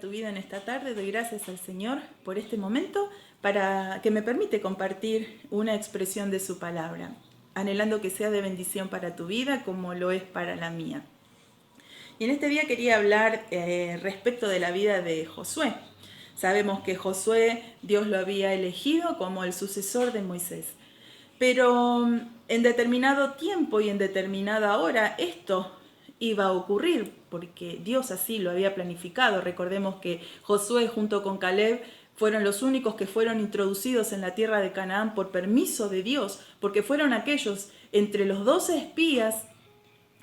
bendiga tu vida en esta tarde. Doy gracias al Señor por este momento para que me permite compartir una expresión de su palabra, anhelando que sea de bendición para tu vida como lo es para la mía. Y en este día quería hablar respecto de la vida de Josué. Sabemos que Josué Dios lo había elegido como el sucesor de Moisés. Pero en determinado tiempo y en determinada hora esto iba a ocurrir porque Dios así lo había planificado. Recordemos que Josué junto con Caleb fueron los únicos que fueron introducidos en la tierra de Canaán por permiso de Dios, porque fueron aquellos entre los 12 espías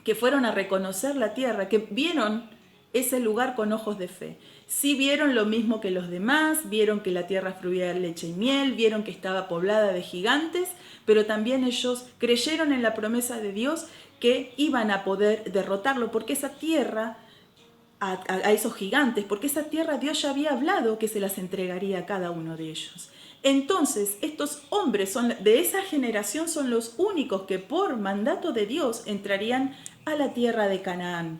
que fueron a reconocer la tierra, que vieron ese lugar con ojos de fe. Sí vieron lo mismo que los demás, vieron que la tierra fluía leche y miel, vieron que estaba poblada de gigantes, pero también ellos creyeron en la promesa de Dios que iban a poder derrotarlo, porque esa tierra, a esos gigantes, porque esa tierra Dios ya había hablado que se las entregaría a cada uno de ellos. Entonces, estos hombres de esa generación son los únicos que por mandato de Dios entrarían a la tierra de Canaán.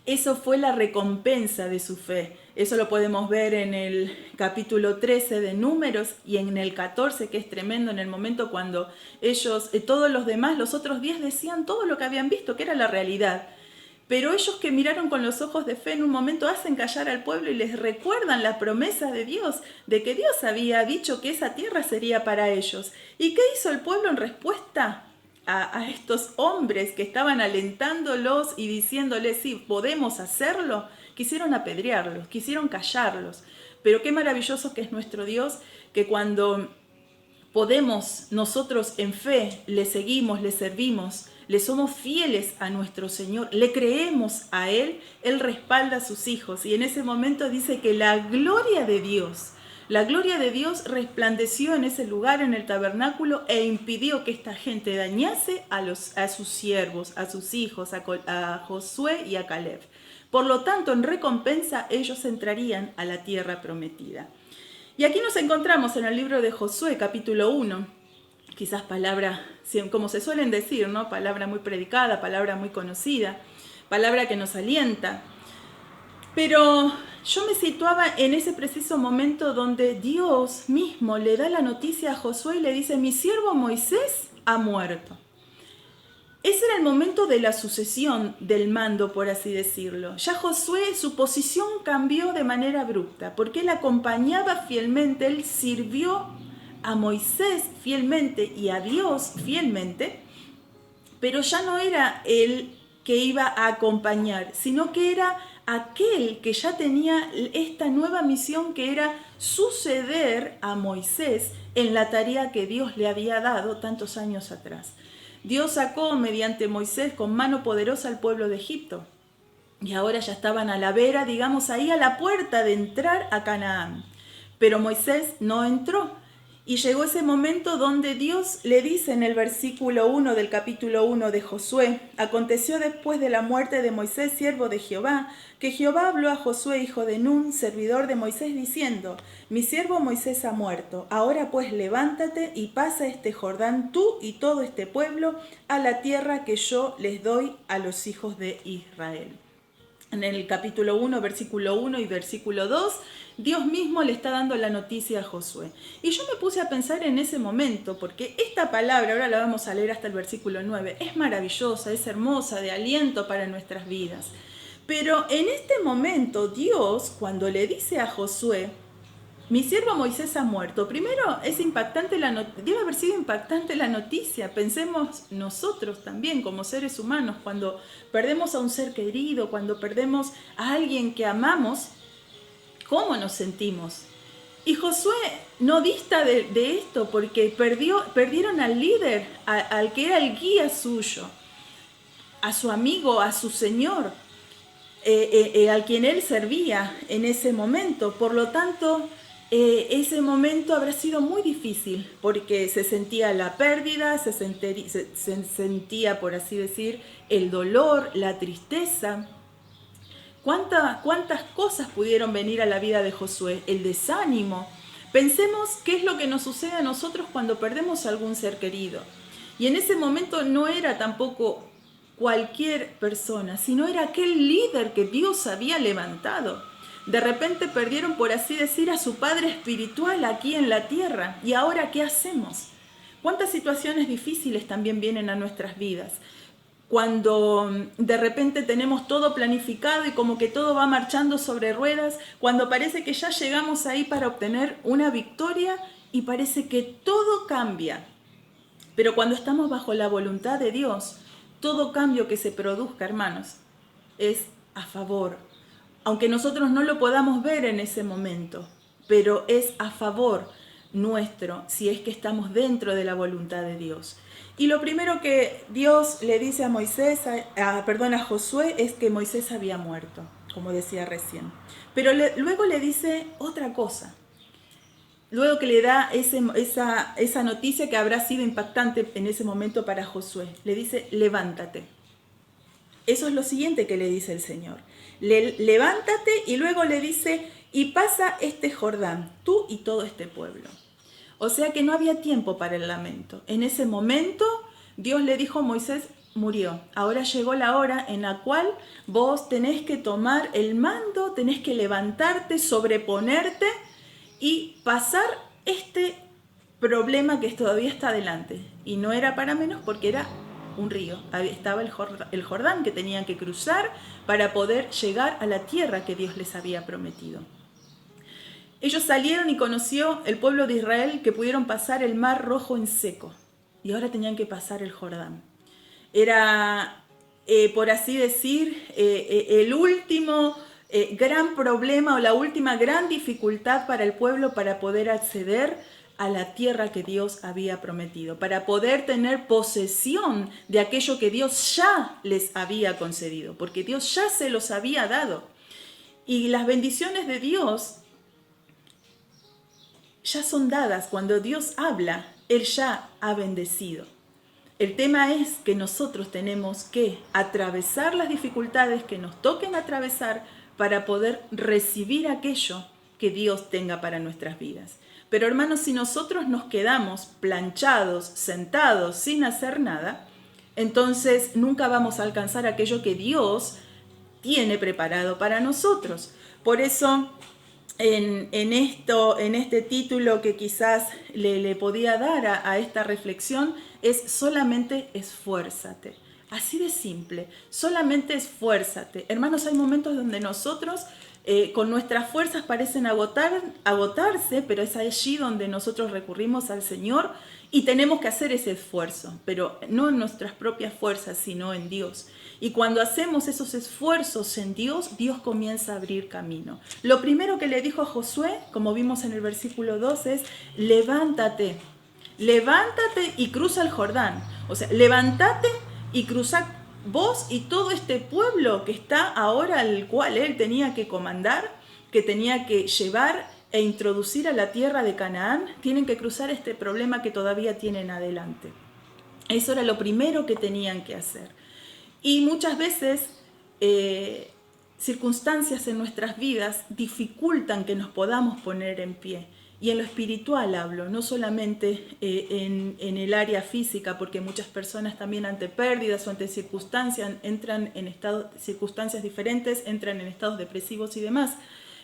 Eso fue la recompensa de su fe. Eso lo podemos ver en el capítulo 13 de Números y en el 14, que es tremendo, en el momento cuando ellos, todos los demás, los otros 10 decían todo lo que habían visto, que era la realidad. Pero ellos que miraron con los ojos de fe en un momento hacen callar al pueblo y les recuerdan la promesa de Dios, de que Dios había dicho que esa tierra sería para ellos. ¿Y qué hizo el pueblo en respuesta a estos hombres que estaban alentándolos y diciéndoles, sí, podemos hacerlo? Quisieron apedrearlos, quisieron callarlos. Pero qué maravilloso que es nuestro Dios, que cuando podemos nosotros en fe le seguimos, le servimos, le somos fieles a nuestro Señor, le creemos a Él, Él respalda a sus hijos. Y en ese momento dice que la gloria de Dios resplandeció en ese lugar, en el tabernáculo, e impidió que esta gente dañase a sus siervos, a sus hijos, a Josué y a Caleb. Por lo tanto, en recompensa, ellos entrarían a la tierra prometida. Y aquí nos encontramos en el libro de Josué, capítulo 1, quizás palabra, como se suelen decir, ¿no? Palabra muy predicada, palabra muy conocida, palabra que nos alienta. Pero yo me situaba en ese preciso momento donde Dios mismo le da la noticia a Josué y le dice, mi siervo Moisés ha muerto. Ese era el momento de la sucesión del mando, por así decirlo. Ya Josué, su posición cambió de manera abrupta, porque él acompañaba fielmente, él sirvió a Moisés fielmente y a Dios fielmente, pero ya no era él que iba a acompañar, sino que era aquel que ya tenía esta nueva misión, que era suceder a Moisés en la tarea que Dios le había dado tantos años atrás. Dios sacó mediante Moisés con mano poderosa al pueblo de Egipto y ahora ya estaban a la vera, digamos ahí a la puerta de entrar a Canaán. Pero Moisés no entró y llegó ese momento donde Dios le dice en el versículo 1 del capítulo 1 de Josué, aconteció después de la muerte de Moisés, siervo de Jehová, que Jehová habló a Josué, hijo de Nun, servidor de Moisés, diciendo, mi siervo Moisés ha muerto, ahora pues levántate y pasa este Jordán tú y todo este pueblo a la tierra que yo les doy a los hijos de Israel. En el capítulo 1, versículo 1 y versículo 2, Dios mismo le está dando la noticia a Josué. Y yo me puse a pensar en ese momento, porque esta palabra, ahora la vamos a leer hasta el versículo 9, es maravillosa, es hermosa, de aliento para nuestras vidas. Pero en este momento Dios, cuando le dice a Josué, mi siervo Moisés ha muerto, primero es impactante debe haber sido impactante la noticia. Pensemos nosotros también como seres humanos, cuando perdemos a un ser querido, cuando perdemos a alguien que amamos, ¿cómo nos sentimos? Y Josué no dista de esto, porque perdieron al líder, al que era el guía suyo, a su amigo, a su Señor, al quien él servía en ese momento. Por lo tanto, ese momento habrá sido muy difícil, porque se sentía la pérdida, se sentía, por así decir, el dolor, la tristeza. ¿Cuántas cosas pudieron venir a la vida de Josué? El desánimo. Pensemos qué es lo que nos sucede a nosotros cuando perdemos a algún ser querido. Y en ese momento no era tampoco cualquier persona, sino era aquel líder que Dios había levantado. De repente perdieron, por así decir, a su padre espiritual aquí en la tierra. ¿Y ahora qué hacemos? ¿Cuántas situaciones difíciles también vienen a nuestras vidas? Cuando de repente tenemos todo planificado y como que todo va marchando sobre ruedas, cuando parece que ya llegamos ahí para obtener una victoria y parece que todo cambia. Pero cuando estamos bajo la voluntad de Dios, todo cambio que se produzca, hermanos, es a favor. Aunque nosotros no lo podamos ver en ese momento, pero es a favor nuestro si es que estamos dentro de la voluntad de Dios. Y lo primero que Dios le dice a Moisés, a Josué, es que Moisés había muerto, como decía recién. Pero luego le dice otra cosa. Luego que le da esa noticia que habrá sido impactante en ese momento para Josué, le dice, levántate. Eso es lo siguiente que le dice el Señor. Levántate y luego le dice, y pasa este Jordán, tú y todo este pueblo. O sea que no había tiempo para el lamento. En ese momento Dios le dijo a Moisés, murió. Ahora llegó la hora en la cual vos tenés que tomar el mando, tenés que levantarte, sobreponerte y pasar este problema que todavía está adelante. Y no era para menos porque era un río. Estaba el Jordán que tenían que cruzar para poder llegar a la tierra que Dios les había prometido. Ellos salieron y conoció el pueblo de Israel que pudieron pasar el Mar Rojo en seco. Y ahora tenían que pasar el Jordán. Era, por así decir, el último gran problema o la última gran dificultad para el pueblo para poder acceder a la tierra que Dios había prometido, para poder tener posesión de aquello que Dios ya les había concedido, porque Dios ya se los había dado. Y las bendiciones de Dios ya son dadas. Cuando Dios habla, Él ya ha bendecido. El tema es que nosotros tenemos que atravesar las dificultades que nos toquen atravesar para poder recibir aquello que Dios tenga para nuestras vidas. Pero hermanos, si nosotros nos quedamos planchados, sentados, sin hacer nada, entonces nunca vamos a alcanzar aquello que Dios tiene preparado para nosotros. Por eso, en este título que quizás le podía dar a esta reflexión, es solamente esfuérzate. Así de simple, solamente esfuérzate. Hermanos, hay momentos donde nosotros con nuestras fuerzas parecen agotarse, pero es allí donde nosotros recurrimos al Señor y tenemos que hacer ese esfuerzo, pero no en nuestras propias fuerzas, sino en Dios. Y cuando hacemos esos esfuerzos en Dios, Dios comienza a abrir camino. Lo primero que le dijo a Josué, como vimos en el versículo 2, es levántate, levántate y cruza el Jordán. O sea, levántate y cruza vos y todo este pueblo que está ahora, al cual él tenía que comandar, que tenía que llevar e introducir a la tierra de Canaán, tienen que cruzar este problema que todavía tienen adelante. Eso era lo primero que tenían que hacer. Y muchas veces circunstancias en nuestras vidas dificultan que nos podamos poner en pie. Y en lo espiritual hablo, no solamente en el área física, porque muchas personas también ante pérdidas o ante circunstancias entran en circunstancias diferentes, entran en estados depresivos y demás.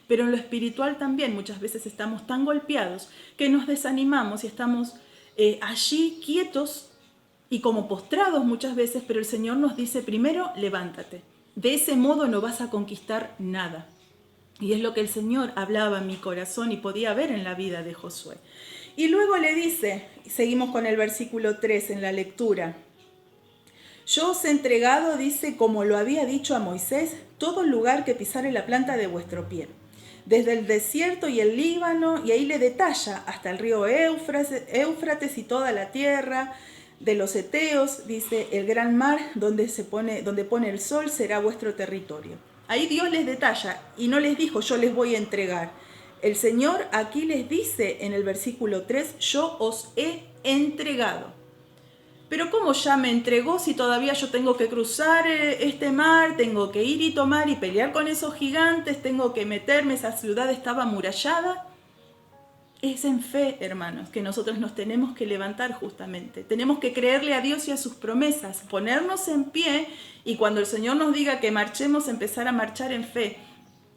Pero en lo espiritual también muchas veces estamos tan golpeados que nos desanimamos y estamos allí quietos y como postrados muchas veces, pero el Señor nos dice primero, levántate. De ese modo no vas a conquistar nada. Y es lo que el Señor hablaba en mi corazón y podía ver en la vida de Josué. Y luego le dice, seguimos con el versículo 3 en la lectura. Yo os he entregado, dice, como lo había dicho a Moisés, todo lugar que pisare la planta de vuestro pie. Desde el desierto y el Líbano, y ahí le detalla, hasta el río Éufrates y toda la tierra de los Eteos, dice, el gran mar donde pone el sol será vuestro territorio. Ahí Dios les detalla y no les dijo yo les voy a entregar. El Señor aquí les dice en el versículo 3, yo os he entregado. Pero ¿cómo ya me entregó si todavía yo tengo que cruzar este mar, tengo que ir y tomar y pelear con esos gigantes, tengo que meterme, esa ciudad estaba amurallada? Es en fe, hermanos, que nosotros nos tenemos que levantar justamente. Tenemos que creerle a Dios y a sus promesas, ponernos en pie y cuando el Señor nos diga que marchemos, empezar a marchar en fe.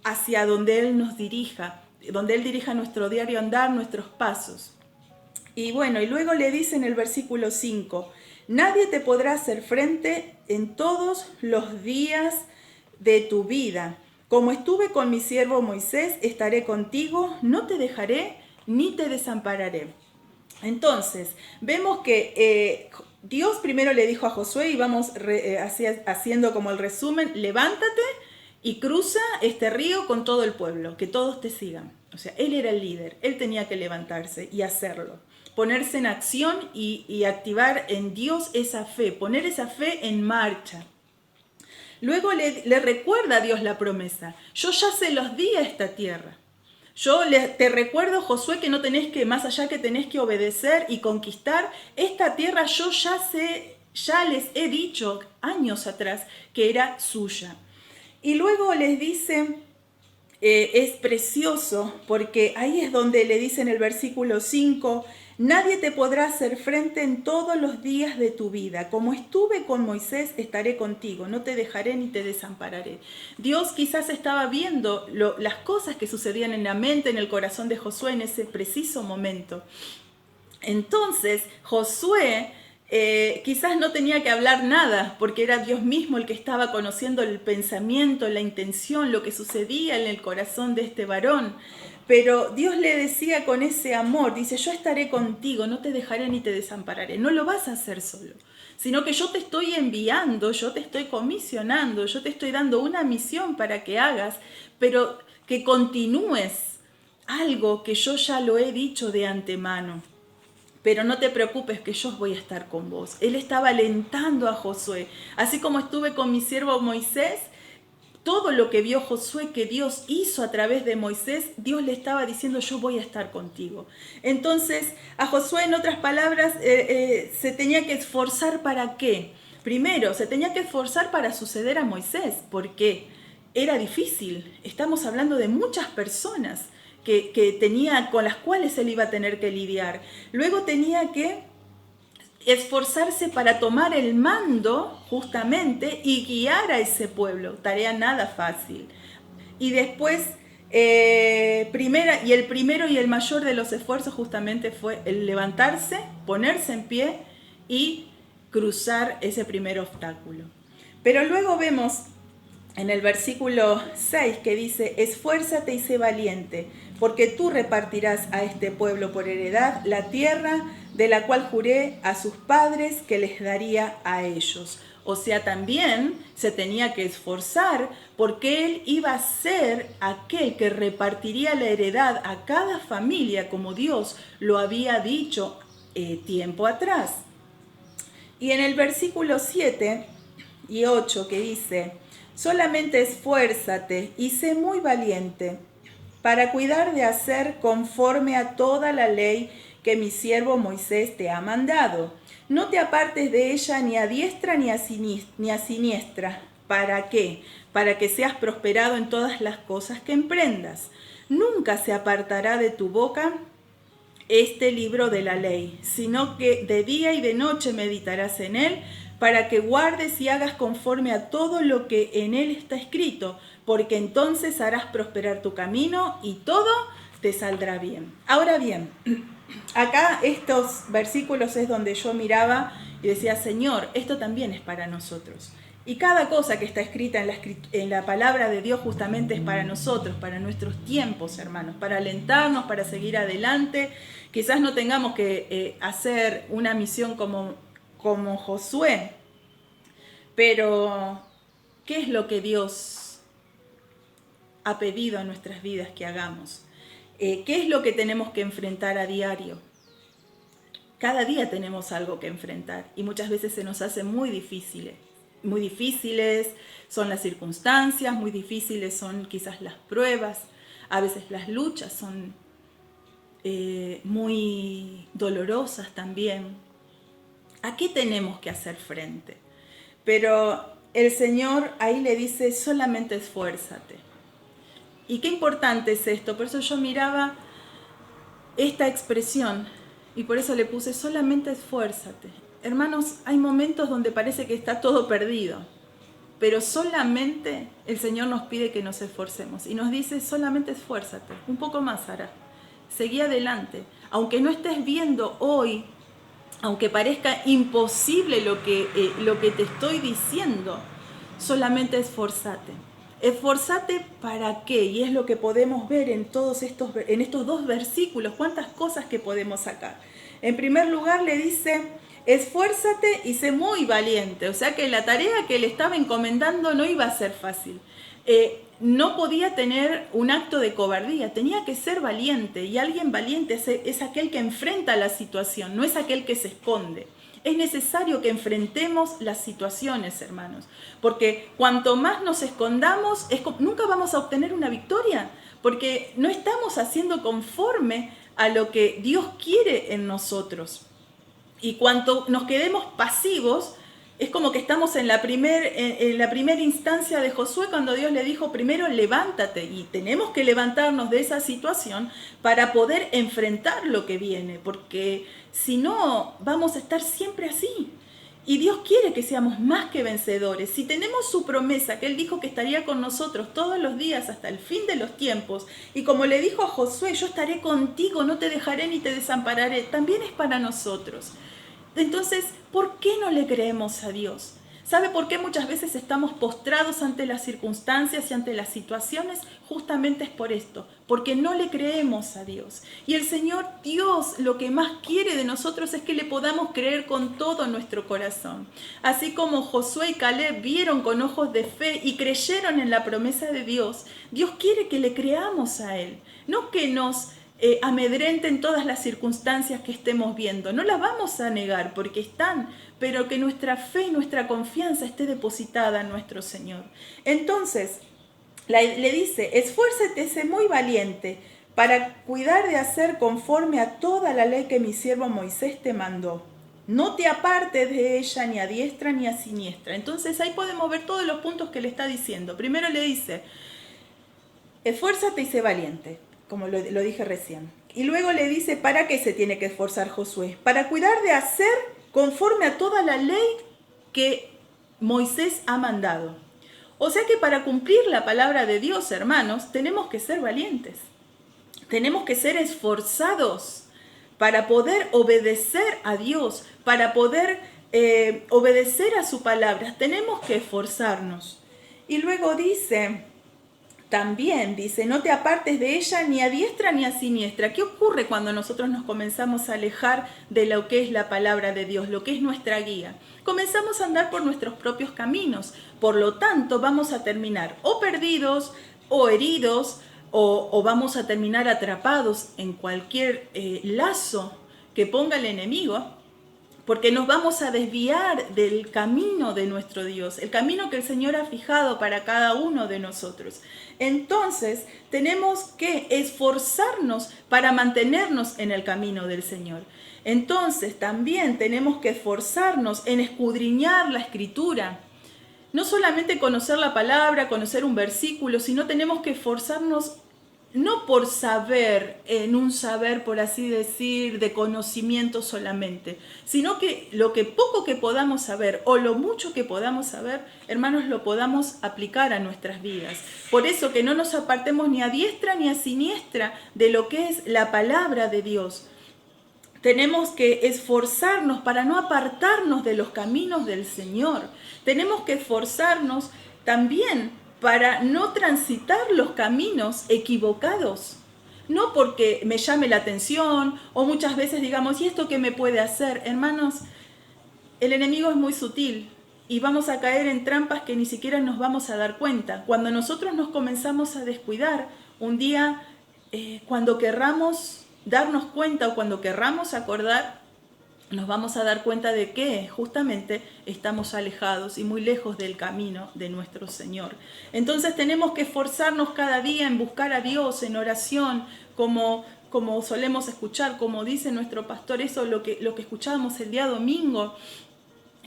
hacia donde Él nos dirija, donde Él dirija nuestro diario andar, nuestros pasos. Y bueno, y luego le dice en el versículo 5, nadie te podrá hacer frente en todos los días de tu vida. Como estuve con mi siervo Moisés, estaré contigo, no te dejaré ni te desampararé. Entonces, vemos que Dios primero le dijo a Josué, y vamos haciendo como el resumen, levántate y cruza este río con todo el pueblo, que todos te sigan. O sea, él era el líder, él tenía que levantarse y hacerlo, ponerse en acción y activar en Dios esa fe, poner esa fe en marcha. Luego le recuerda a Dios la promesa, yo ya se los di a esta tierra. Te recuerdo, Josué, que no tenés que, más allá que tenés que obedecer y conquistar, esta tierra yo ya les he dicho años atrás que era suya. Y luego les dice, es precioso, porque ahí es donde le dice en el versículo 5, nadie te podrá hacer frente en todos los días de tu vida. Como estuve con Moisés, estaré contigo. No te dejaré ni te desampararé. Dios quizás estaba viendo las cosas que sucedían en la mente, en el corazón de Josué en ese preciso momento. Entonces, Josué quizás no tenía que hablar nada, porque era Dios mismo el que estaba conociendo el pensamiento, la intención, lo que sucedía en el corazón de este varón. Pero Dios le decía con ese amor, dice, yo estaré contigo, no te dejaré ni te desampararé. No lo vas a hacer solo, sino que yo te estoy enviando, yo te estoy comisionando, yo te estoy dando una misión para que hagas, pero que continúes algo que yo ya lo he dicho de antemano. Pero no te preocupes que yo voy a estar con vos. Él estaba alentando a Josué. Así como estuve con mi siervo Moisés, todo lo que vio Josué que Dios hizo a través de Moisés, Dios le estaba diciendo, yo voy a estar contigo. Entonces, a Josué, en otras palabras, se tenía que esforzar ¿para qué? Primero, se tenía que esforzar para suceder a Moisés, porque era difícil. Estamos hablando de muchas personas que tenía, con las cuales él iba a tener que lidiar. Luego tenía que esforzarse para tomar el mando justamente y guiar a ese pueblo, tarea nada fácil. Y después, el primero y el mayor de los esfuerzos justamente fue el levantarse, ponerse en pie y cruzar ese primer obstáculo. Pero luego vemos en el versículo 6 que dice, esfuérzate y sé valiente, porque tú repartirás a este pueblo por heredad la tierra de la cual juré a sus padres que les daría a ellos. O sea, también se tenía que esforzar porque él iba a ser aquel que repartiría la heredad a cada familia como Dios lo había dicho tiempo atrás. Y en el versículo 7 y 8 que dice, solamente esfuérzate y sé muy valiente para cuidar de hacer conforme a toda la ley que mi siervo Moisés te ha mandado. No te apartes de ella ni a diestra ni a siniestra. ¿Para qué? Para que seas prosperado en todas las cosas que emprendas. Nunca se apartará de tu boca este libro de la ley, sino que de día y de noche meditarás en él, para que guardes y hagas conforme a todo lo que en él está escrito, porque entonces harás prosperar tu camino y todo te saldrá bien. Ahora bien, acá estos versículos es donde yo miraba y decía, Señor, esto también es para nosotros. Y cada cosa que está escrita en la palabra de Dios justamente es para nosotros, para nuestros tiempos, hermanos, para alentarnos, para seguir adelante. Quizás no tengamos que hacer una misión como Josué, pero ¿qué es lo que Dios ha pedido a nuestras vidas que hagamos? ¿Qué es lo que tenemos que enfrentar a diario? Cada día tenemos algo que enfrentar y muchas veces se nos hace muy difíciles. Muy difíciles son las circunstancias, muy difíciles son quizás las pruebas, a veces las luchas son muy dolorosas también. ¿A qué tenemos que hacer frente? Pero el Señor ahí le dice, solamente esfuérzate. Y qué importante es esto, por eso yo miraba esta expresión y por eso le puse, solamente esfuérzate. Hermanos, hay momentos donde parece que está todo perdido. pero solamente el Señor nos pide que nos esforcemos y nos dice solamente esfuérzate, un poco más Sara, seguí adelante, aunque no estés viendo hoy, aunque parezca imposible lo que te estoy diciendo, solamente esforzate. Esforzate para qué, y es lo que podemos ver en estos dos versículos, cuántas cosas que podemos sacar. En primer lugar le dice, esfuérzate y sé muy valiente, o sea que la tarea que le estaba encomendando no iba a ser fácil. No podía tener un acto de cobardía, tenía que ser valiente, y alguien valiente es aquel que enfrenta la situación, no es aquel que se esconde. Es necesario que enfrentemos las situaciones, hermanos, porque cuanto más nos escondamos, nunca vamos a obtener una victoria, porque no estamos haciendo conforme a lo que Dios quiere en nosotros. Y cuanto nos quedemos pasivos, es como que estamos en la primera instancia de Josué, cuando Dios le dijo primero levántate, y tenemos que levantarnos de esa situación para poder enfrentar lo que viene, porque si no vamos a estar siempre así. Y Dios quiere que seamos más que vencedores. Si tenemos su promesa, que Él dijo que estaría con nosotros todos los días hasta el fin de los tiempos, y como le dijo a Josué, yo estaré contigo, no te dejaré ni te desampararé, también es para nosotros. Entonces, ¿por qué no le creemos a Dios? ¿Sabe por qué muchas veces estamos postrados ante las circunstancias y ante las situaciones? Justamente es por esto, porque no le creemos a Dios. Y el Señor Dios lo que más quiere de nosotros es que le podamos creer con todo nuestro corazón. Así como Josué y Caleb vieron con ojos de fe y creyeron en la promesa de Dios, Dios quiere que le creamos a Él, no que nos amedrenten todas las circunstancias que estemos viendo. No las vamos a negar porque están, pero que nuestra fe y nuestra confianza esté depositada en nuestro Señor. Entonces, le dice, esfuérzate, sé muy valiente para cuidar de hacer conforme a toda la ley que mi siervo Moisés te mandó. No te apartes de ella ni a diestra ni a siniestra. Entonces ahí podemos ver todos los puntos que le está diciendo. Primero le dice, esfuérzate y sé valiente, como lo dije recién. Y luego le dice, ¿para qué se tiene que esforzar Josué? Para cuidar de hacer conforme a toda la ley que Moisés ha mandado. O sea que para cumplir la palabra de Dios, hermanos, tenemos que ser valientes. Tenemos que ser esforzados para poder obedecer a Dios, para poder obedecer a su palabra. Tenemos que esforzarnos. Y luego también dice, no te apartes de ella ni a diestra ni a siniestra. ¿Qué ocurre cuando nosotros nos comenzamos a alejar de lo que es la palabra de Dios, lo que es nuestra guía? Comenzamos a andar por nuestros propios caminos. Por lo tanto, vamos a terminar o perdidos o heridos o vamos a terminar atrapados en cualquier lazo que ponga el enemigo, porque nos vamos a desviar del camino de nuestro Dios, el camino que el Señor ha fijado para cada uno de nosotros. Entonces, tenemos que esforzarnos para mantenernos en el camino del Señor. Entonces, también tenemos que esforzarnos en escudriñar la Escritura. No solamente conocer la palabra, conocer un versículo, sino tenemos que esforzarnos no por saber, en un saber, por así decir, de conocimiento solamente, sino que lo que poco que podamos saber o lo mucho que podamos saber, hermanos, lo podamos aplicar a nuestras vidas. Por eso que no nos apartemos ni a diestra ni a siniestra de lo que es la palabra de Dios. Tenemos que esforzarnos para no apartarnos de los caminos del Señor. Tenemos que esforzarnos también para no transitar los caminos equivocados. No porque me llame la atención o muchas veces digamos, ¿y esto qué me puede hacer? Hermanos, el enemigo es muy sutil y vamos a caer en trampas que ni siquiera nos vamos a dar cuenta. Cuando nosotros nos comenzamos a descuidar, un día, cuando querramos darnos cuenta o cuando querramos acordar, nos vamos a dar cuenta de que justamente estamos alejados y muy lejos del camino de nuestro Señor. Entonces tenemos que esforzarnos cada día en buscar a Dios, en oración, como solemos escuchar, como dice nuestro pastor, eso lo que escuchábamos el día domingo.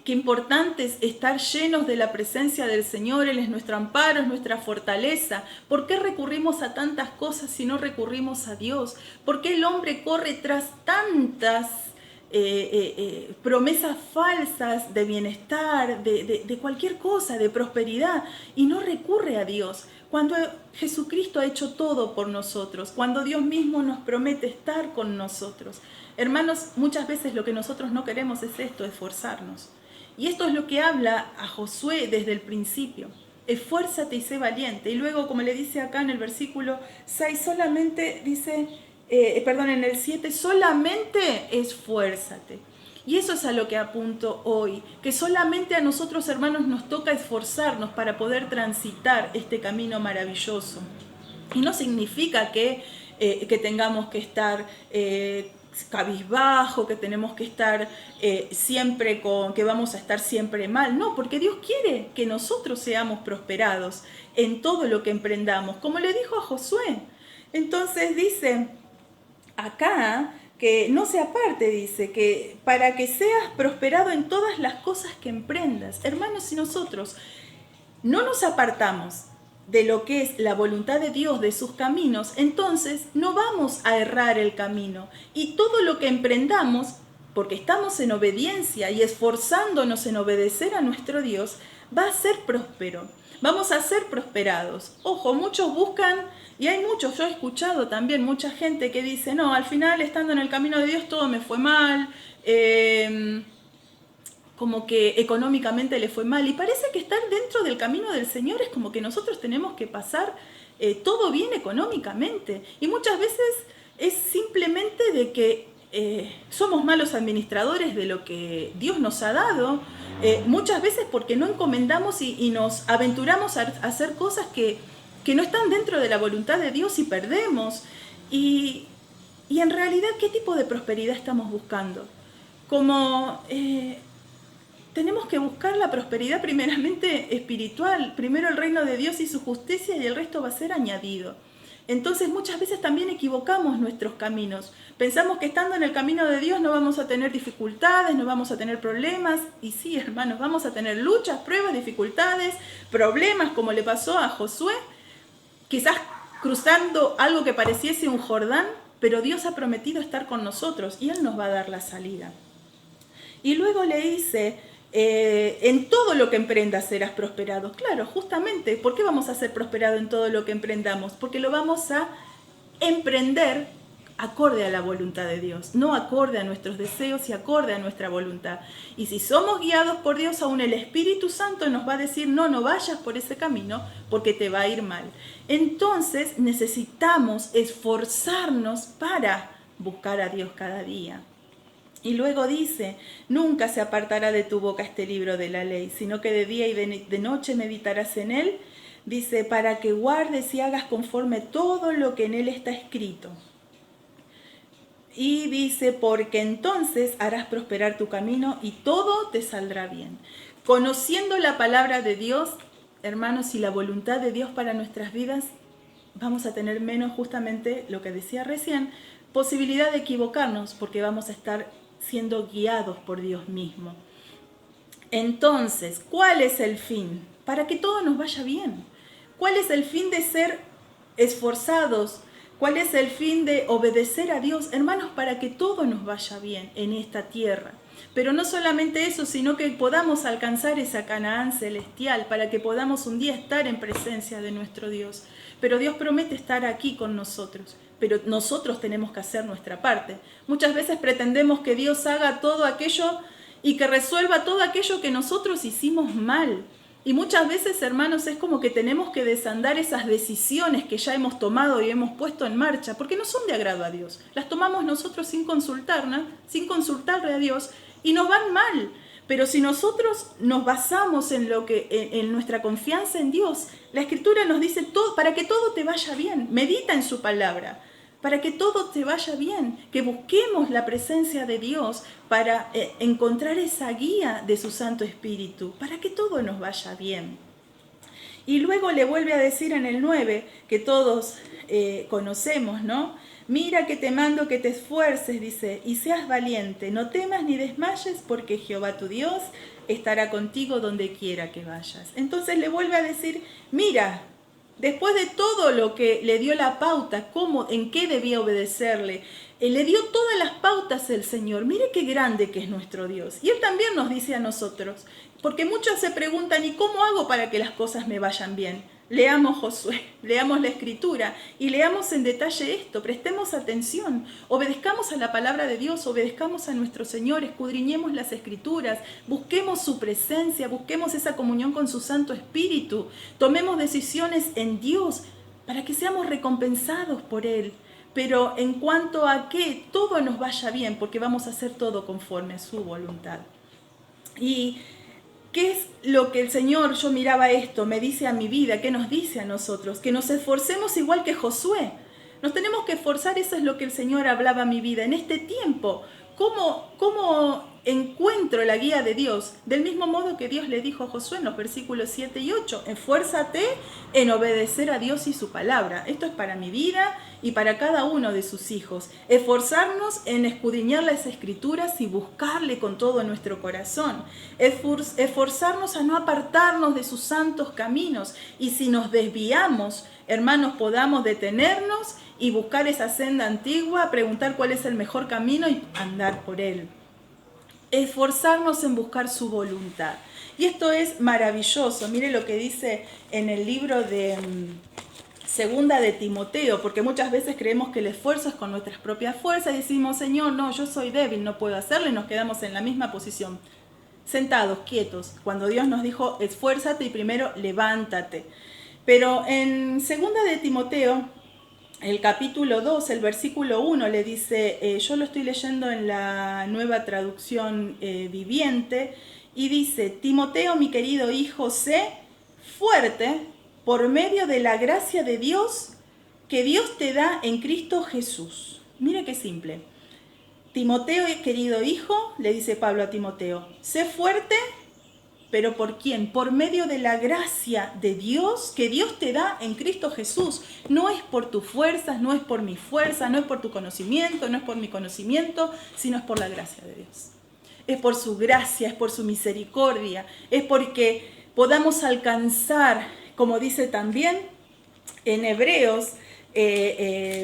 Qué importante es estar llenos de la presencia del Señor. Él es nuestro amparo, es nuestra fortaleza. ¿Por qué recurrimos a tantas cosas si no recurrimos a Dios? ¿Por qué el hombre corre tras tantas promesas falsas de bienestar, de cualquier cosa, de prosperidad, y no recurre a Dios. Cuando Jesucristo ha hecho todo por nosotros, cuando Dios mismo nos promete estar con nosotros. Hermanos, muchas veces lo que nosotros no queremos es esto, esforzarnos. Y esto es lo que habla a Josué desde el principio. Esfuérzate y sé valiente. Y luego, como le dice acá en el versículo 6, solamente dice, en el 7, solamente esfuérzate. Y eso es a lo que apunto hoy, que solamente a nosotros, hermanos, nos toca esforzarnos para poder transitar este camino maravilloso. Y no significa que tengamos que estar cabizbajo, que tenemos que estar siempre que vamos a estar siempre mal. No, porque Dios quiere que nosotros seamos prosperados en todo lo que emprendamos, como le dijo a Josué. Entonces dice acá que no se aparte, dice, que para que seas prosperado en todas las cosas que emprendas. Hermanos, si nosotros no nos apartamos de lo que es la voluntad de Dios, de sus caminos, entonces no vamos a errar el camino. Y todo lo que emprendamos, porque estamos en obediencia y esforzándonos en obedecer a nuestro Dios, va a ser próspero. Vamos a ser prosperados. Ojo, muchos buscan, y hay muchos, yo he escuchado también mucha gente que dice, no, al final estando en el camino de Dios todo me fue mal, como que económicamente le fue mal. Y parece que estar dentro del camino del Señor es como que nosotros tenemos que pasar todo bien económicamente. Y muchas veces es simplemente de que somos malos administradores de lo que Dios nos ha dado, muchas veces porque no encomendamos y nos aventuramos a hacer cosas que no están dentro de la voluntad de Dios y perdemos. Y en realidad, ¿qué tipo de prosperidad estamos buscando? Como tenemos que buscar la prosperidad primeramente espiritual, primero el reino de Dios y su justicia, y el resto va a ser añadido. Entonces muchas veces también equivocamos nuestros caminos. Pensamos que estando en el camino de Dios no vamos a tener dificultades, no vamos a tener problemas. Y sí, hermanos, vamos a tener luchas, pruebas, dificultades, problemas, como le pasó a Josué, quizás cruzando algo que pareciese un Jordán, pero Dios ha prometido estar con nosotros y Él nos va a dar la salida. Y luego le dice, en todo lo que emprendas serás prosperado. Claro, justamente, ¿por qué vamos a ser prosperados en todo lo que emprendamos? Porque lo vamos a emprender acorde a la voluntad de Dios, no acorde a nuestros deseos y acorde a nuestra voluntad. Y si somos guiados por Dios, aún el Espíritu Santo nos va a decir, no vayas por ese camino porque te va a ir mal. Entonces necesitamos esforzarnos para buscar a Dios cada día. Y luego dice, nunca se apartará de tu boca este libro de la ley, sino que de día y de noche meditarás en él. Dice, para que guardes y hagas conforme todo lo que en él está escrito. Y dice, porque entonces harás prosperar tu camino y todo te saldrá bien. Conociendo la palabra de Dios, hermanos, y la voluntad de Dios para nuestras vidas, vamos a tener menos, justamente lo que decía recién, posibilidad de equivocarnos, porque vamos a estar siendo guiados por Dios mismo. Entonces, ¿cuál es el fin? Para que todo nos vaya bien. ¿Cuál es el fin de ser esforzados? ¿Cuál es el fin de obedecer a Dios? Hermanos, para que todo nos vaya bien en esta tierra. Pero no solamente eso, sino que podamos alcanzar esa Canaán celestial, para que podamos un día estar en presencia de nuestro Dios. Pero Dios promete estar aquí con nosotros, pero nosotros tenemos que hacer nuestra parte. Muchas veces pretendemos que Dios haga todo aquello y que resuelva todo aquello que nosotros hicimos mal. Y muchas veces, hermanos, es como que tenemos que desandar esas decisiones que ya hemos tomado y hemos puesto en marcha, porque no son de agrado a Dios. Las tomamos nosotros sin consultarle a Dios y nos van mal. Pero si nosotros nos basamos en nuestra confianza en Dios, la Escritura nos dice todo, para que todo te vaya bien. Medita en su palabra, para que todo te vaya bien, que busquemos la presencia de Dios para encontrar esa guía de su Santo Espíritu, para que todo nos vaya bien. Y luego le vuelve a decir en el 9, que todos conocemos, ¿no? Mira que te mando que te esfuerces, dice, y seas valiente, no temas ni desmayes, porque Jehová tu Dios estará contigo donde quiera que vayas. Entonces le vuelve a decir, mira, después de todo lo que le dio la pauta, en qué debía obedecerle, Le dio todas las pautas el Señor. Mire qué grande que es nuestro Dios. Y Él también nos dice a nosotros, porque muchos se preguntan, ¿y cómo hago para que las cosas me vayan bien? Leamos Josué, leamos la Escritura y leamos en detalle esto, prestemos atención, obedezcamos a la palabra de Dios, obedezcamos a nuestro Señor, escudriñemos las Escrituras, busquemos su presencia, busquemos esa comunión con su Santo Espíritu, tomemos decisiones en Dios para que seamos recompensados por Él. Pero en cuanto a que todo nos vaya bien, porque vamos a hacer todo conforme a su voluntad. Y ¿qué es lo que el Señor, yo miraba esto, me dice a mi vida, qué nos dice a nosotros? Que nos esforcemos igual que Josué. Nos tenemos que esforzar, eso es lo que el Señor hablaba a mi vida en este tiempo. ¿Cómo encuentro la guía de Dios? Del mismo modo que Dios le dijo a Josué en los versículos 7 y 8, esfuérzate en obedecer a Dios y su palabra. Esto es para mi vida y para cada uno de sus hijos. Esforzarnos en escudriñar las Escrituras y buscarle con todo nuestro corazón. Esforzarnos a no apartarnos de sus santos caminos. Y si nos desviamos, hermanos, podamos detenernos y buscar esa senda antigua, preguntar cuál es el mejor camino y andar por él. Esforzarnos en buscar su voluntad. Y esto es maravilloso. Mire lo que dice en el libro de Segunda de Timoteo, porque muchas veces creemos que el esfuerzo es con nuestras propias fuerzas y decimos, Señor, no, yo soy débil, no puedo hacerlo, y nos quedamos en la misma posición, sentados, quietos, cuando Dios nos dijo, esfuérzate y primero levántate. Pero en Segunda de Timoteo, el capítulo 2, el versículo 1 le dice, yo lo estoy leyendo en la Nueva Traducción Viviente, y dice, Timoteo, mi querido hijo, sé fuerte por medio de la gracia de Dios que Dios te da en Cristo Jesús. Mire qué simple. Timoteo, querido hijo, le dice Pablo a Timoteo, sé fuerte, ¿pero por quién? Por medio de la gracia de Dios que Dios te da en Cristo Jesús. No es por tus fuerzas, no es por mi fuerza, no es por tu conocimiento, no es por mi conocimiento, sino es por la gracia de Dios. Es por su gracia, es por su misericordia, es porque podamos alcanzar, como dice también en Hebreos,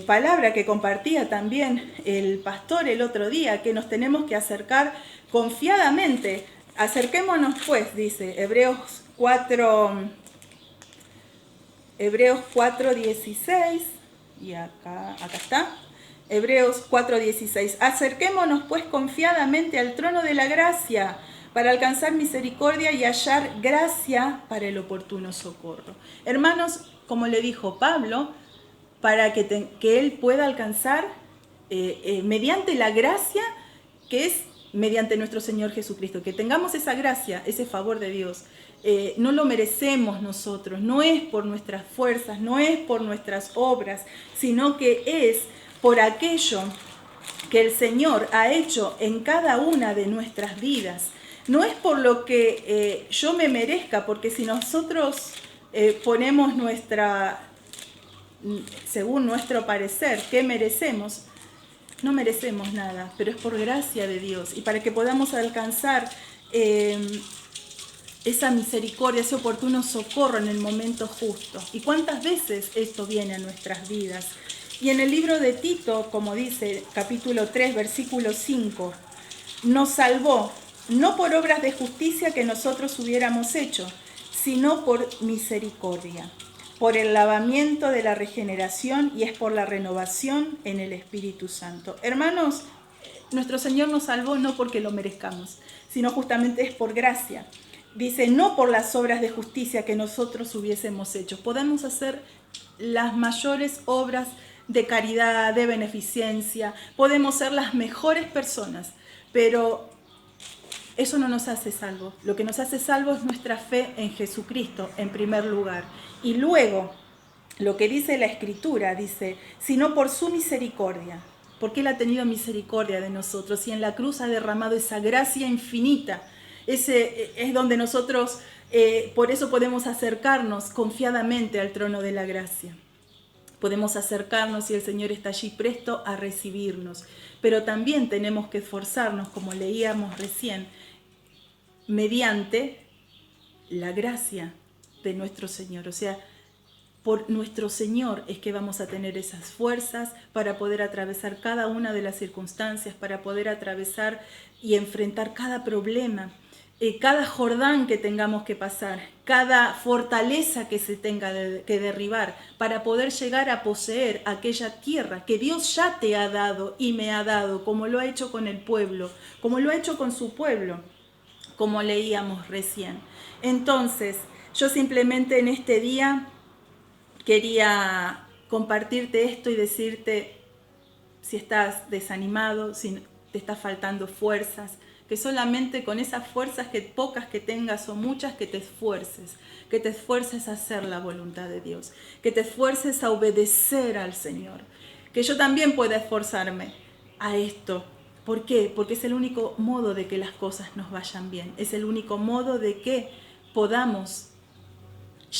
palabra que compartía también el pastor el otro día, que nos tenemos que acercar confiadamente. Acerquémonos pues, dice Hebreos 4:16, y acá está, Hebreos 4:16. Acerquémonos pues confiadamente al trono de la gracia para alcanzar misericordia y hallar gracia para el oportuno socorro. Hermanos, como le dijo Pablo, para que él pueda alcanzar mediante la gracia que es mediante nuestro Señor Jesucristo, que tengamos esa gracia, ese favor de Dios. No lo merecemos nosotros, no es por nuestras fuerzas, no es por nuestras obras, sino que es por aquello que el Señor ha hecho en cada una de nuestras vidas. No es por lo que yo me merezca, porque si nosotros ponemos según nuestro parecer, ¿qué merecemos? No merecemos nada, pero es por gracia de Dios y para que podamos alcanzar esa misericordia, ese oportuno socorro en el momento justo. ¿Y cuántas veces esto viene a nuestras vidas? Y en el libro de Tito, como dice, capítulo 3, versículo 5, nos salvó, no por obras de justicia que nosotros hubiéramos hecho, sino por misericordia, por el lavamiento de la regeneración, y es por la renovación en el Espíritu Santo. Hermanos, nuestro Señor nos salvó no porque lo merezcamos, sino justamente es por gracia. Dice, no por las obras de justicia que nosotros hubiésemos hecho. Podemos hacer las mayores obras de caridad, de beneficencia, podemos ser las mejores personas, pero eso no nos hace salvos. Lo que nos hace salvos es nuestra fe en Jesucristo en primer lugar. Y luego, lo que dice la Escritura, dice, sino por su misericordia, porque Él ha tenido misericordia de nosotros y en la cruz ha derramado esa gracia infinita. Ese es donde nosotros, por eso podemos acercarnos confiadamente al trono de la gracia. Podemos acercarnos y el Señor está allí presto a recibirnos. Pero también tenemos que esforzarnos, como leíamos recién, mediante la gracia de nuestro Señor. O sea, Por nuestro Señor es que vamos a tener esas fuerzas para poder atravesar cada una de las circunstancias, para poder atravesar y enfrentar cada problema, cada Jordán que tengamos que pasar, cada fortaleza que se tenga que derribar, para poder llegar a poseer aquella tierra que Dios ya te ha dado y me ha dado, como lo ha hecho con el pueblo, como lo ha hecho con su pueblo, como leíamos recién. Entonces, yo simplemente en este día quería compartirte esto y decirte, si estás desanimado, si te está faltando fuerzas, que solamente con esas fuerzas, que pocas que tengas o muchas, que te esfuerces a hacer la voluntad de Dios, que te esfuerces a obedecer al Señor, que yo también pueda esforzarme a esto. ¿Por qué? Porque es el único modo de que las cosas nos vayan bien, es el único modo de que podamos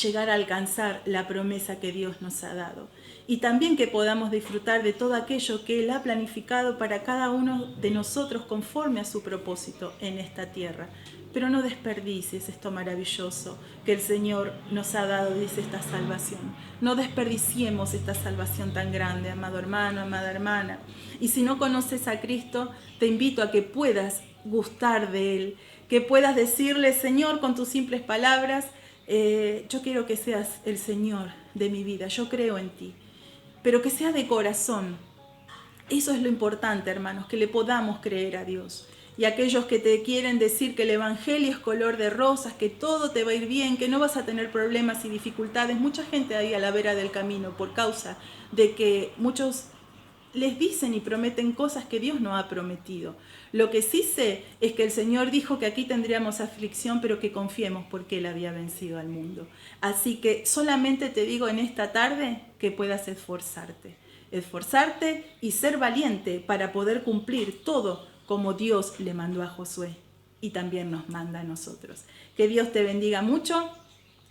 llegar a alcanzar la promesa que Dios nos ha dado. Y también que podamos disfrutar de todo aquello que Él ha planificado para cada uno de nosotros conforme a su propósito en esta tierra. Pero no desperdicies esto maravilloso que el Señor nos ha dado, dice esta salvación. No desperdiciemos esta salvación tan grande, amado hermano, amada hermana. Y si no conoces a Cristo, te invito a que puedas gustar de Él, que puedas decirle, Señor, con tus simples palabras, yo quiero que seas el Señor de mi vida, yo creo en ti, pero que sea de corazón. Eso es lo importante, hermanos, que le podamos creer a Dios. Y aquellos que te quieren decir que el Evangelio es color de rosas, que todo te va a ir bien, que no vas a tener problemas y dificultades, mucha gente ahí a la vera del camino por causa de que muchos les dicen y prometen cosas que Dios no ha prometido. Lo que sí sé es que el Señor dijo que aquí tendríamos aflicción, pero que confiemos porque Él había vencido al mundo. Así que solamente te digo en esta tarde que puedas esforzarte y ser valiente para poder cumplir todo como Dios le mandó a Josué y también nos manda a nosotros. Que Dios te bendiga mucho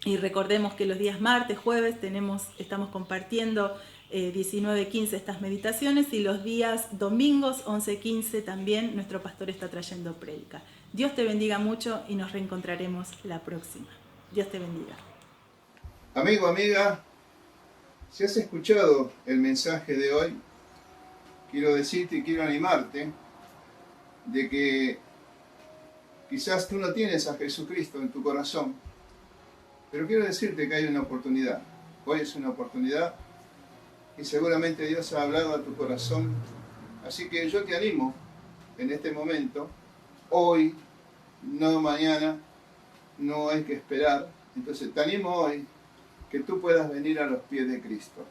y recordemos que los días martes, jueves estamos compartiendo 19:15 estas meditaciones y los días domingos 11:15 también nuestro pastor está trayendo prédica. Dios te bendiga mucho y nos reencontraremos la próxima. Dios te bendiga. Amigo, amiga, si has escuchado el mensaje de hoy, quiero decirte y quiero animarte de que quizás tú no tienes a Jesucristo en tu corazón, pero quiero decirte que hay una oportunidad. Hoy es una oportunidad y seguramente Dios ha hablado a tu corazón. Así que yo te animo en este momento, hoy, no mañana, no hay que esperar. Entonces te animo hoy que tú puedas venir a los pies de Cristo.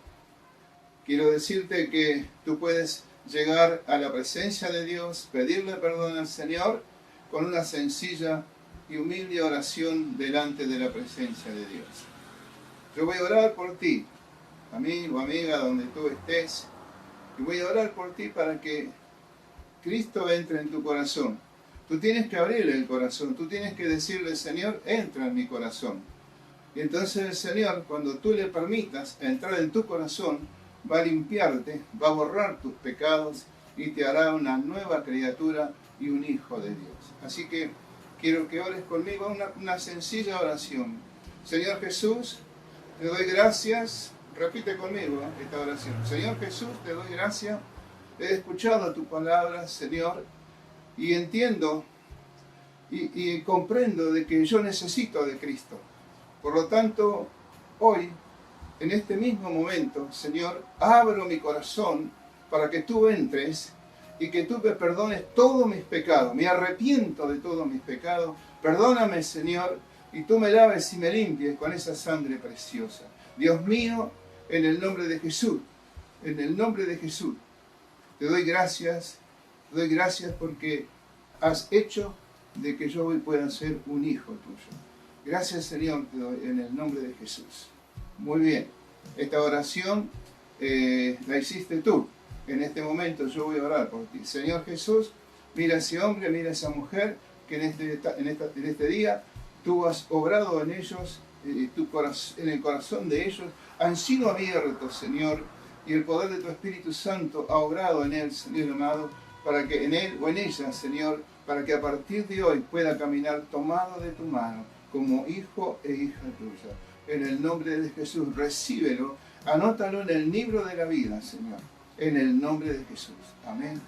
Quiero decirte que tú puedes llegar a la presencia de Dios, pedirle perdón al Señor con una sencilla y humilde oración delante de la presencia de Dios. Yo voy a orar por ti, amigo, amiga, donde tú estés, y voy a orar por ti para que Cristo entre en tu corazón. Tú tienes que abrirle el corazón, tú tienes que decirle, Señor, entra en mi corazón. Y entonces el Señor, cuando tú le permitas entrar en tu corazón, va a limpiarte, va a borrar tus pecados y te hará una nueva criatura y un hijo de Dios. Así que quiero que ores conmigo una sencilla oración. Señor Jesús, te doy gracias. Repite conmigo esta oración. Señor Jesús, te doy gracias. He escuchado tu palabra, Señor, y entiendo y comprendo de que yo necesito de Cristo. Por lo tanto, hoy, en este mismo momento, Señor, abro mi corazón para que tú entres y que tú me perdones todos mis pecados. Me arrepiento de todos mis pecados. Perdóname, Señor, y tú me laves y me limpies con esa sangre preciosa. Dios mío, en el nombre de Jesús, en el nombre de Jesús, te doy gracias porque has hecho de que yo hoy pueda ser un hijo tuyo. Gracias, Señor, te doy en el nombre de Jesús. Muy bien, esta oración la hiciste tú. En este momento yo voy a orar por ti. Señor Jesús, mira a ese hombre, mira a esa mujer que en este día tú has obrado en ellos, en el corazón de ellos, han sido abiertos, Señor, y el poder de tu Espíritu Santo ha obrado en él, Señor amado, para que en él o en ella, Señor, para que a partir de hoy pueda caminar tomado de tu mano como hijo e hija tuya. En el nombre de Jesús, recíbelo. Anótalo en el libro de la vida, Señor. En el nombre de Jesús. Amén.